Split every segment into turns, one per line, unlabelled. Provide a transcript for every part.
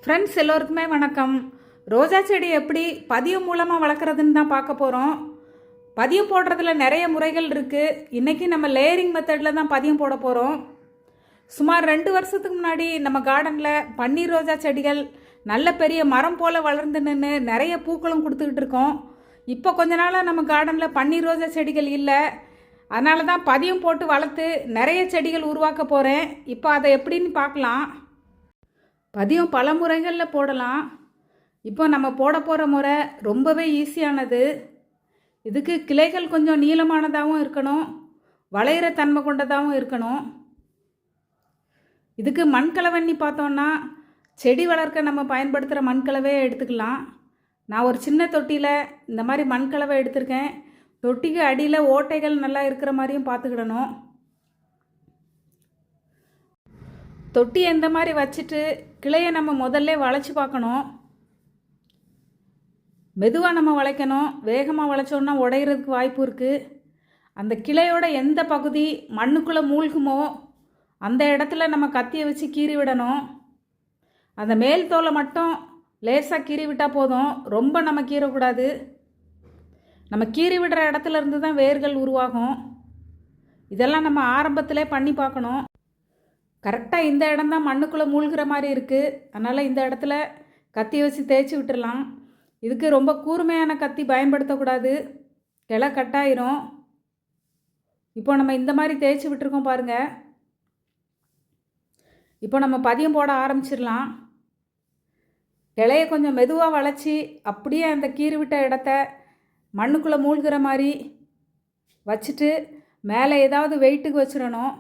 Friends எல்லோருக்குமே வணக்கம். ரோஜா செடி எப்படி பதியம் மூலமாக வளர்க்குறதுன்னு தான் பார்க்க போகிறோம். பதியம் போடுறதுல நிறைய முறைகள் இருக்குது. இன்றைக்கி நம்ம லேயரிங் மெத்தடில் தான் பதியம் போட போகிறோம். சுமார் 2 வருஷத்துக்கு முன்னாடி நம்ம கார்டனில் பன்னீர் ரோஜா செடிகள் நல்ல பெரிய மரம் போல் வளர்ந்து நின்று நிறைய பூக்களும் கொடுத்துக்கிட்டு இருக்கோம். இப்போ கொஞ்ச நாளாக நம்ம கார்டனில் பன்னீர் ரோஜா செடிகள் இல்லை. அதனால தான் பதியம் போட்டு வளர்த்து நிறைய செடிகள் உருவாக்க போகிறேன். இப்போ அதை எப்படின்னு பார்க்கலாம். பதியம் பல முறைகளில் போடலாம். இப்போ நம்ம போட போகிற முறை ரொம்பவே ஈஸியானது. இதுக்கு கிளைகள் கொஞ்சம் நீளமானதாகவும் இருக்கணும், வளையிற தன்மை கொண்டதாகவும் இருக்கணும். இதுக்கு மண்கலவண்ணி பார்த்தோன்னா செடி வளர்க்க நம்ம பயன்படுத்துகிற மண்கலவையை எடுத்துக்கலாம். நான் ஒரு சின்ன தொட்டியில் இந்த மாதிரி மண்கலவை எடுத்திருக்கேன். தொட்டிக்கு அடியில் ஓட்டைகள் நல்லா இருக்கிற மாதிரியும் பார்த்துக்கிடணும். தொட்டியை இந்த மாதிரி வச்சுட்டு கிளையை நம்ம முதல்ல வளைச்சி பார்க்கணும். மெதுவாக நம்ம வளைக்கணும். வேகமாக வளைச்சோன்னா உடையிறதுக்கு வாய்ப்பு இருக்குது. அந்த கிளையோட எந்த பகுதி மண்ணுக்குள்ளே மூழ்குமோ அந்த இடத்துல நம்ம கத்தியை வச்சு கீறி விடணும். அந்த மேல் தோலை மட்டும் லேசாக கீறி விட்டால் போதும், ரொம்ப நம்ம கீறக்கூடாது. நம்ம கீறி விடுற இடத்துல இருந்து தான் வேர்கள் உருவாகும். இதெல்லாம் நம்ம ஆரம்பத்திலே பண்ணி பார்க்கணும். கரெக்டாக இந்த இடம் தான் மண்ணுக்குள்ளே மூழ்கிற மாதிரி இருக்குது. அதனால் இந்த இடத்துல கத்தி வச்சு தேய்ச்சி விட்டுடலாம். இதுக்கு ரொம்ப கூர்மையான கத்தி பயன்படுத்தக்கூடாது, கிளை கட்டாயிரும். இப்போ நம்ம இந்த மாதிரி தேய்ச்சி விட்டுருக்கோம் பாருங்கள். இப்போ நம்ம பதியம் போட ஆரம்பிச்சிடலாம். கிளையை கொஞ்சம் மெதுவாக வளைச்சி அப்படியே அந்த கீறி விட்ட இடத்த மண்ணுக்குள்ளே மூழ்கிற மாதிரி வச்சுட்டு மேலே ஏதாவது வெயிட்டுக்கு வச்சிடணும்.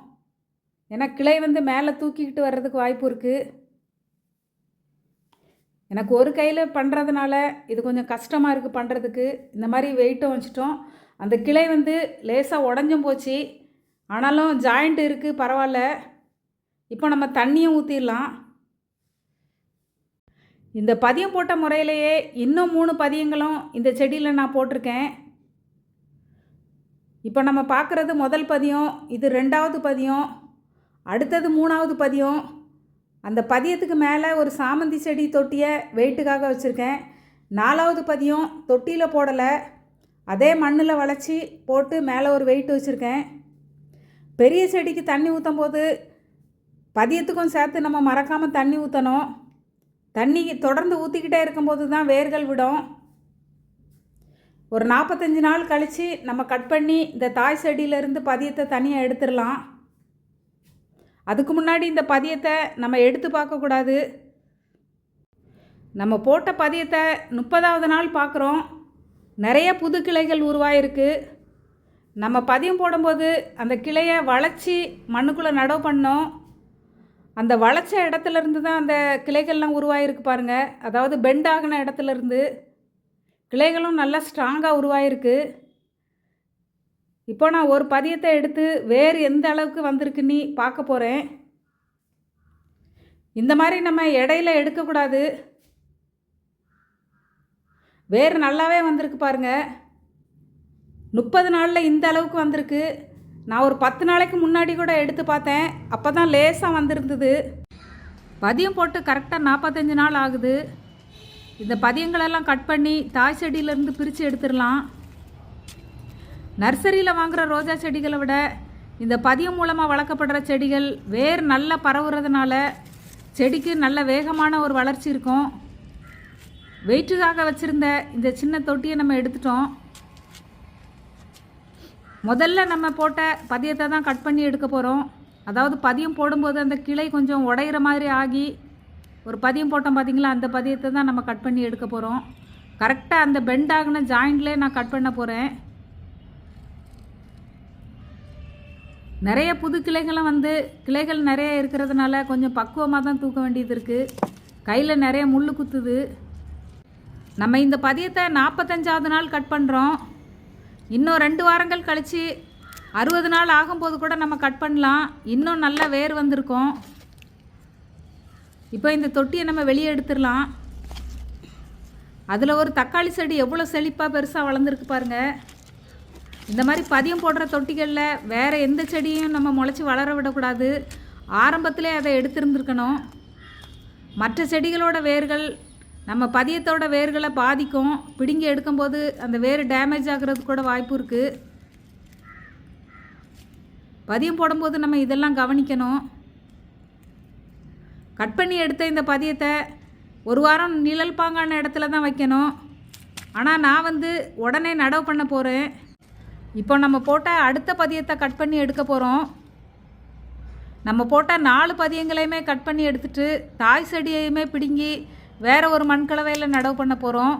ஏன்னா கிளை மேலே தூக்கிக்கிட்டு வர்றதுக்கு வாய்ப்பு இருக்குது. எனக்கு ஒரு கையில் பண்ணுறதுனால இது கொஞ்சம் கஷ்டமாக இருக்குது பண்ணுறதுக்கு. இந்த மாதிரி வெயிட்டும் வச்சுட்டோம். அந்த கிளை லேசாக உடஞ்சும் போச்சு, ஆனாலும் ஜாயிண்ட் இருக்குது, பரவாயில்ல. இப்போ நம்ம தண்ணியும் ஊற்றிடலாம். இந்த பதியம் போட்ட முறையிலேயே இன்னும் 3 பதியங்களும் இந்த செடியில் நான் போட்டிருக்கேன். இப்போ நம்ம பார்க்குறது முதல் பதியம், இது 2வது பதியம், அடுத்தது 3வது பதியம். அந்த பதியத்துக்கு மேலே ஒரு சாமந்தி செடி தொட்டியை வெயிட்டுக்காக வச்சுருக்கேன். 4வது பதியம் தொட்டியில் போடலை, அதே மண்ணில் வளைச்சி போட்டு மேலே ஒரு வெயிட் வச்சுருக்கேன். பெரிய செடிக்கு தண்ணி ஊற்றும் போது பதியத்துக்கும் சேர்த்து நம்ம மறக்காமல் தண்ணி ஊற்றணும். தண்ணி தொடர்ந்து ஊற்றிக்கிட்டே இருக்கும்போது தான் வேர்கள் விடும். ஒரு 45 நாள் கழித்து நம்ம கட் பண்ணி இந்த தாய் செடியிலேருந்து பதியத்தை தனியாக எடுத்துடலாம். அதுக்கு முன்னாடி இந்த பதியத்தை நம்ம எடுத்து பார்க்கக்கூடாது. நம்ம போட்ட பதியத்தை 30வது நாள் பார்க்குறோம். நிறைய புது கிளைகள் உருவாயிருக்கு. நம்ம பதியம் போடும்போது அந்த கிளையை வளைச்சி மண்ணுக்குள்ளே நடவு பண்ணோம். அந்த வளைச்ச இடத்துலேருந்து தான் அந்த கிளைகள்லாம் உருவாயிருக்கு பாருங்கள். அதாவது பெண்ட் ஆகின இடத்துலேருந்து கிளைகளும் நல்லா ஸ்ட்ராங்காக உருவாயிருக்கு. இப்போ நான் ஒரு பதியத்தை எடுத்து வேறு எந்த அளவுக்கு வந்திருக்குன்னு பார்க்க போகிறேன். இந்த மாதிரி நம்ம இடையில எடுக்கக்கூடாது. வேறு நல்லாவே வந்திருக்கு பாருங்கள். 30 நாளில் இந்த அளவுக்கு வந்திருக்கு. நான் ஒரு 10 நாளைக்கு முன்னாடி கூட எடுத்து பார்த்தேன், அப்போ தான் லேசாக வந்திருந்தது. பதியம் போட்டு கரெக்டாக 45 நாள் ஆகுது. இந்த பதியங்களெல்லாம் கட் பண்ணி தாய் செடியிலேருந்து பிரித்து எடுத்துடலாம். நர்சரியில் வாங்குகிற ரோஜா செடிகளை விட இந்த பதியம் மூலமாக வளர்க்கப்படுற செடிகள் வேர் நல்லா பரவுறதுனால செடிக்கு நல்ல வேகமான ஒரு வளர்ச்சி இருக்கும். வெயிட்டுக்காக வச்சுருந்த இந்த சின்ன தொட்டியை நம்ம எடுத்துட்டோம். முதல்ல நம்ம போட்ட பதியத்தை தான் கட் பண்ணி எடுக்க போகிறோம். அதாவது பதியம் போடும்போது அந்த கிளை கொஞ்சம் உடையிற மாதிரி ஆகி ஒரு பதியம் போட்டோம் பார்த்திங்களா, அந்த பதியத்தை தான் நம்ம கட் பண்ணி எடுக்க போகிறோம். கரெக்டாக அந்த பெண்ட் ஆகின ஜாயிண்ட்லேயே நான் கட் பண்ண போகிறேன். நிறைய புது கிளைகளும் கிளைகள் நிறைய இருக்கிறதுனால கொஞ்சம் பக்குவமாக தான் தூக்க வேண்டியது இருக்குது. கையில் நிறைய முள் குத்துது. நம்ம இந்த பதியத்தை 45வது நாள் கட் பண்ணுறோம். இன்னும் 2 வாரங்கள் கழித்து 60 நாள் ஆகும்போது கூட நம்ம கட் பண்ணலாம். இன்னும் நல்லா வேர் வந்திருக்கும். இப்போ இந்த தொட்டியை நம்ம வெளியே எடுத்துடலாம். அதில் ஒரு தக்காளி செடி எவ்வளோ செழிப்பாக பெருசாக வளர்ந்துருக்கு பாருங்கள். இந்த மாதிரி பதியம் போடுற தொட்டிகளில் வேறு எந்த செடியும் நம்ம முளைச்சி வளர விடக்கூடாது. ஆரம்பத்திலே அதை எடுத்துருந்துருக்கணும். மற்ற செடிகளோட வேர்கள் நம்ம பதியத்தோட வேர்களை பாதிக்கும். பிடுங்கி எடுக்கும்போது அந்த வேர் டேமேஜ் ஆகிறதுக்கு கூட வாய்ப்பு இருக்குது. பதியம் போடும்போது நம்ம இதெல்லாம் கவனிக்கணும். கட் பண்ணி எடுத்த இந்த பதியத்தை ஒரு வாரம் நிழல் பாங்கான இடத்துல தான் வைக்கணும். ஆனால் நான் உடனே நடவு பண்ண போகிறேன். இப்போ நம்ம போட்ட அடுத்த பதியத்தை கட் பண்ணி எடுக்க போகிறோம். நம்ம போட்ட 4 பதியங்களையுமே கட் பண்ணி எடுத்துட்டு தாய் செடியையுமே பிடுங்கி வேறு ஒரு மண்கலவையில் நடவு பண்ண போகிறோம்.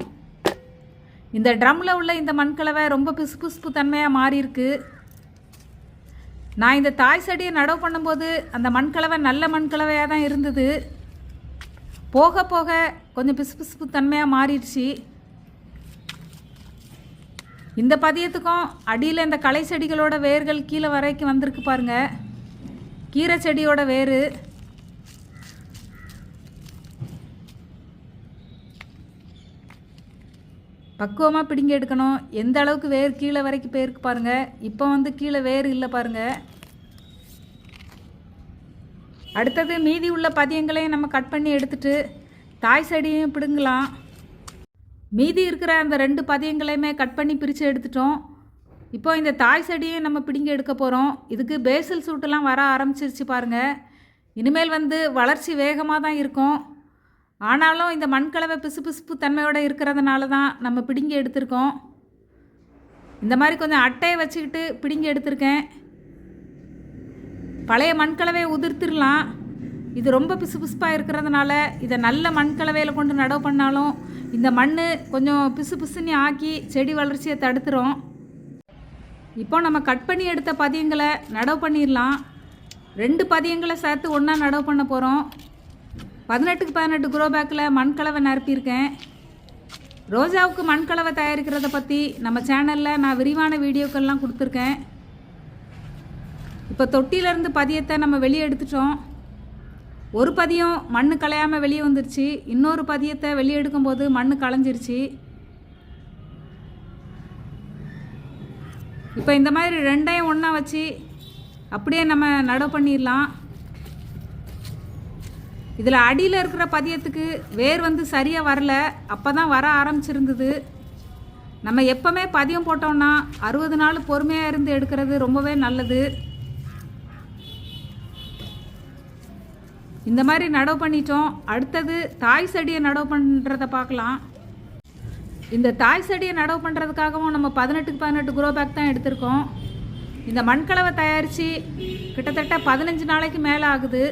இந்த ட்ரம்மில் உள்ள இந்த மண்கலவை ரொம்ப பிசுபிசுப்பு தன்மையாக மாறியிருக்கு. நான் இந்த தாய் செடியை நடவு பண்ணும்போது அந்த மண்கலவை நல்ல மண்கலவையாக தான் இருந்தது. போக போக கொஞ்சம் பிசுபிசுப்பு தன்மையாக மாறிடுச்சு. இந்த பதியத்துக்கும் அடியில் இந்த களை செடிகளோட வேர்கள் கீழே வரைக்கும் வந்திருக்கு பாருங்கள். கீரை செடியோட வேர். பக்குவமாக பிடுங்கி எடுக்கணும். எந்த அளவுக்கு வேர் கீழே வரைக்கும் போயிருக்கு பாருங்கள். இப்போ கீழே வேர் இல்லை பாருங்கள். அடுத்தது மீதி உள்ள பதியங்களையும் நம்ம கட் பண்ணி எடுத்துட்டு தாய் செடியையும் பிடுங்கலாம். மீதி இருக்கிற அந்த 2 பதியங்களையுமே கட் பண்ணி பிரித்து எடுத்துட்டோம். இப்போ இந்த தாய் செடியும் நம்ம பிடுங்கி எடுக்க போகிறோம். இதுக்கு பேசில் சூட்டெல்லாம் வர ஆரம்பிச்சிருச்சு பாருங்கள். இனிமேல் வளர்ச்சி வேகமாக தான் இருக்கும். ஆனாலும் இந்த மண்கலவை பிசுபிசுப்பு தன்மையோடு இருக்கிறதுனால தான் நம்ம பிடுங்கி எடுத்திருக்கோம். இந்த மாதிரி கொஞ்சம் அட்டையை வச்சுக்கிட்டு பிடுங்கி எடுத்திருக்கேன். பழைய மண்கலவையை உதிர்த்திடலாம். இது ரொம்ப பிசுபிசுப்பாக இருக்கிறதுனால இதை நல்ல மண்கலவையில் கொண்டு நடவு பண்ணாலும் இந்த மண் கொஞ்சம் பிசு பிசுன்னு ஆக்கி செடி வளர்ச்சியை தடுத்துரும். இப்போ நம்ம கட் பண்ணி எடுத்த பதியங்களை நடவு பண்ணிடலாம். 2 பதியங்களை சேர்த்து ஒன்றா நடவு பண்ண போகிறோம். 18க்கு 18 குரோ பேக்கில் மண்கலவை நிரப்பியிருக்கேன். ரோஜாவுக்கு மண்கலவை தயாரிக்கிறத பற்றி நம்ம சேனலில் நான் விரிவான வீடியோக்கள்லாம் கொடுத்துருக்கேன். இப்போ தொட்டியிலேருந்து பதியத்தை நம்ம வெளியே எடுத்துட்டோம். ஒரு பதியம் மண் களையாமல் வெளியே வந்துருச்சு. இன்னொரு பதியத்தை வெளியே எடுக்கும்போது மண் களைஞ்சிருச்சு. இப்போ இந்த மாதிரி 2ஐயும் ஒன்றா வச்சு அப்படியே நம்ம நடவு பண்ணிடலாம். இதில் அடியில் இருக்கிற பதியத்துக்கு வேர் சரியாக வரல. அப்போ தான் வர ஆரம்பிச்சிருந்தது. நம்ம எப்போவுமே பதியம் போட்டோம்னா 60 நாள் பொறுமையாக இருந்து எடுக்கிறது ரொம்பவே நல்லது. இந்த மாதிரி நடவு பண்ணிட்டோம். அடுத்தது தாய் செடியை நடவு பண்ணுறதை பார்க்கலாம். இந்த தாய் செடியை நடவு பண்ணுறதுக்காகவும் நம்ம 18க்கு 18 குரோ பேக் தான் எடுத்திருக்கோம். இந்த மண்கலவை தயாரித்து கிட்டத்தட்ட 15 நாளைக்கு மேலே ஆகுது.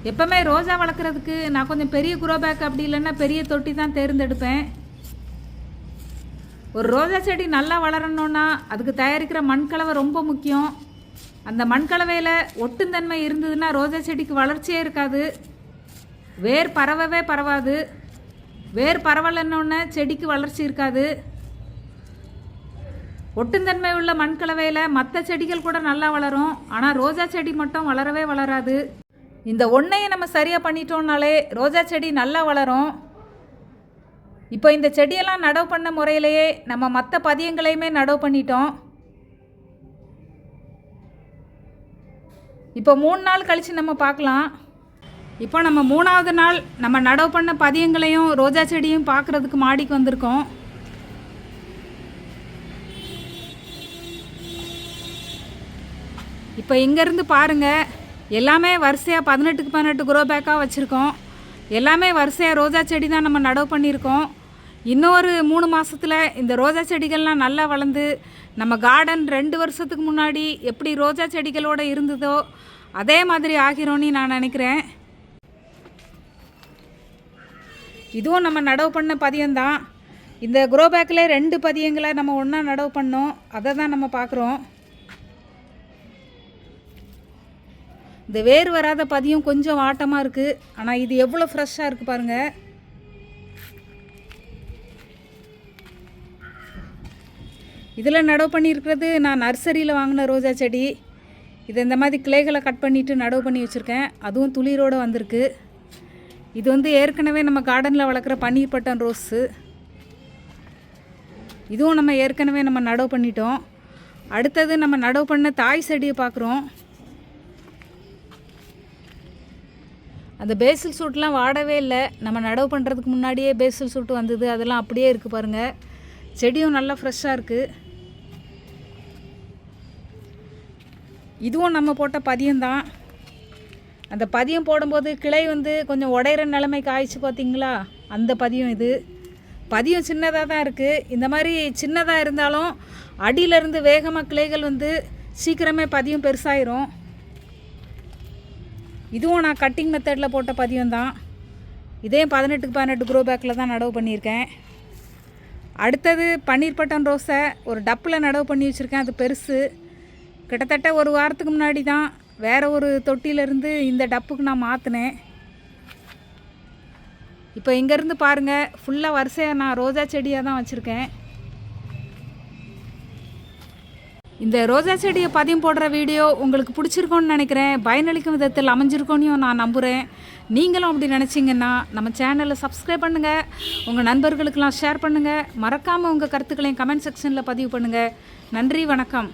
எப்போவுமே ரோஜா வளர்க்குறதுக்கு நான் கொஞ்சம் பெரிய குரோ பேக் அப்படி இல்லைன்னா பெரிய தொட்டி தான் தேர்ந்தெடுப்பேன். ஒரு ரோஜா செடி நல்லா வளரணுன்னா அதுக்கு தயாரிக்கிற மண்கலவை ரொம்ப முக்கியம். அந்த மண்கலவையில் ஒட்டுந்தன்மை இருந்ததுன்னா ரோஜா செடிக்கு வளர்ச்சியே இருக்காது. வேர் பரவவே பரவாது. வேர் பரவலன்னொன்னே செடிக்கு வளர்ச்சி இருக்காது. ஒட்டுந்தன்மை உள்ள மண்கலவையில் மற்ற செடிகள் கூட நல்லா வளரும். ஆனால் ரோஜா செடி மட்டும் வளரவே வளராது. இந்த ஒன்றையை நம்ம சரியாக பண்ணிட்டோம்னாலே ரோஜா செடி நல்லா வளரும். இப்போ இந்த செடியெல்லாம் நடவு பண்ண முறையிலேயே நம்ம மற்ற பதியங்களையுமே நடவு பண்ணிட்டோம். இப்போ 3 நாள் கழித்து நம்ம பார்க்கலாம். இப்போ நம்ம 3ஆவது நாள் நம்ம நடவு பண்ண பதியங்களையும் ரோஜா செடியும் பார்க்குறதுக்கு மாடிக்கு வந்திருக்கோம். இப்போ இங்கேருந்து பாருங்கள். எல்லாமே வரிசையாக 18க்கு 18 குரோ பேக்காக வச்சுருக்கோம். எல்லாமே வரிசையாக ரோஜா செடி தான் நம்ம நடவு பண்ணியிருக்கோம். இன்னொரு 3 மாதத்தில் இந்த ரோஜா செடிகள்லாம் நல்லா வளர்ந்து நம்ம கார்டன் 2 வருஷத்துக்கு முன்னாடி எப்படி ரோஜா செடிகளோடு இருந்ததோ அதே மாதிரி ஆகிறோன்னு நான் நினைக்கிறேன். இதுவும் நம்ம நடவு பண்ண பதியம்தான். இந்த குரோ பேக்கில் 2 பதியங்களை நம்ம ஒன்றா நடவு பண்ணோம். அதை தான் நம்ம பார்க்குறோம். இந்த வேர் வராத பதியம் கொஞ்சம் வாட்டமாக இருக்குது. ஆனால் இது எவ்வளோ ஃப்ரெஷ்ஷாக இருக்குது பாருங்கள். இதில் நடவு பண்ணியிருக்கிறது நான் நர்சரியில் வாங்கின ரோஜா செடி. இது இந்த மாதிரி கிளைகளை கட் பண்ணிவிட்டு நடவு பண்ணி வச்சுருக்கேன். அதுவும் துளிரோடு வந்திருக்கு. இது ஏற்கனவே நம்ம கார்டனில் வளர்க்குற பன்னீர் பட்டன் ரோஸு. இதுவும் நம்ம ஏற்கனவே நம்ம நடவு பண்ணிட்டோம். அடுத்தது நம்ம நடவு பண்ண தாய் செடியை பார்க்குறோம். அந்த பேசில் சூட்லாம் வாடவே இல்லை. நம்ம நடவு பண்ணுறதுக்கு முன்னாடியே பேசில் சூட்டு வந்தது, அதெல்லாம் அப்படியே இருக்குது பாருங்கள். செடியும் நல்லா ஃப்ரெஷ்ஷாக இருக்குது. இதுவும் நம்ம போட்ட பதியம்தான். அந்த பதியம் போடும்போது கிளை கொஞ்சம் உடையிற நிலைமைக்கு ஆயிடுச்சு பார்த்தீங்களா, அந்த பதியம் இது. பதியம் சின்னதாக தான் இருக்குது. இந்த மாதிரி சின்னதாக இருந்தாலும் அடியிலேருந்து வேகமாக கிளைகள் சீக்கிரமே பதியம் பெருசாயிரும். இதுவும் நான் கட்டிங் மெத்தடில் போட்ட பதியம் தான். இதே 18x18 க்ரோ பேக்கில் தான் நடவு பண்ணியிருக்கேன். அடுத்தது பன்னீர் பட்டன் ரோஸை ஒரு டப்பில் நடவு பண்ணி வச்சுருக்கேன். அது பெருசு. கிட்டத்தட்ட ஒரு வாரத்துக்கு முன்னாடி தான் வேறு ஒரு தொட்டியிலேருந்து இந்த டப்புக்கு நான் மாற்றினேன். இப்போ இங்கேருந்து பாருங்கள், ஃபுல்லாக வரிசையாக நான் ரோஜா செடியாக தான் வச்சுருக்கேன். இந்த ரோஜா செடியை பதியம் போடுற வீடியோ உங்களுக்கு பிடிச்சிருக்கோன்னு நினைக்கிறேன். பயனளிக்கும் விதத்தில் அமைஞ்சிருக்கோன்னு நான் நம்புகிறேன். நீங்களும் அப்படி நினச்சிங்கன்னா நம்ம சேனலை சப்ஸ்கிரைப் பண்ணுங்கள், உங்கள் நண்பர்களுக்கெல்லாம் ஷேர் பண்ணுங்கள். மறக்காமல் உங்கள் கருத்துக்களையும் கமெண்ட் செக்ஷனில் பதிவு பண்ணுங்கள். நன்றி, வணக்கம்.